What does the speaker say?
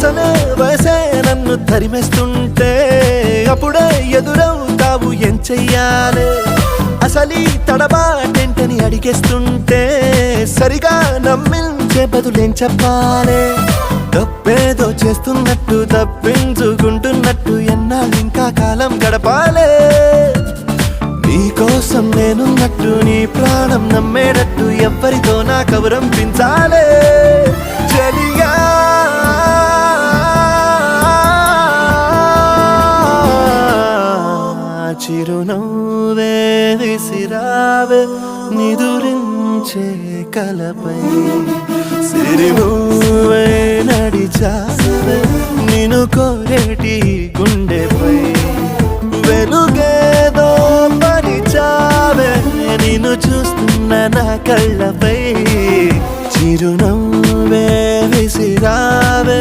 అసలే వయసే నన్ను తరిమేస్తుంటే అప్పుడే ఎదురవుతావు ఏం చెయ్యాలే అసలీ తడబాటేంటని అడిగేస్తుంటే సరిగా నమ్మించే బదులేం చెప్పాలే తప్పేదో చేస్తున్నట్టు తప్పించుకుంటున్నట్టు ఎన్నాళ్ళు ఇంకా కాలం గడపాలే నీకోసం నేనున్నట్టు నీ ప్రాణం నమ్మేటట్టు ఎవ్వరితో నా కబురంపించాలే చెలియా చిరునవ్వే విసిరావే నిదురించే కలపై సిరిమూవే నడిచావే నిన్ను కోరేటి గుండెపై వెలుగేదో పరిచావే నిన్ను చూస్తున్న నా కళ్ళపై చిరునవ్వే విసిరావే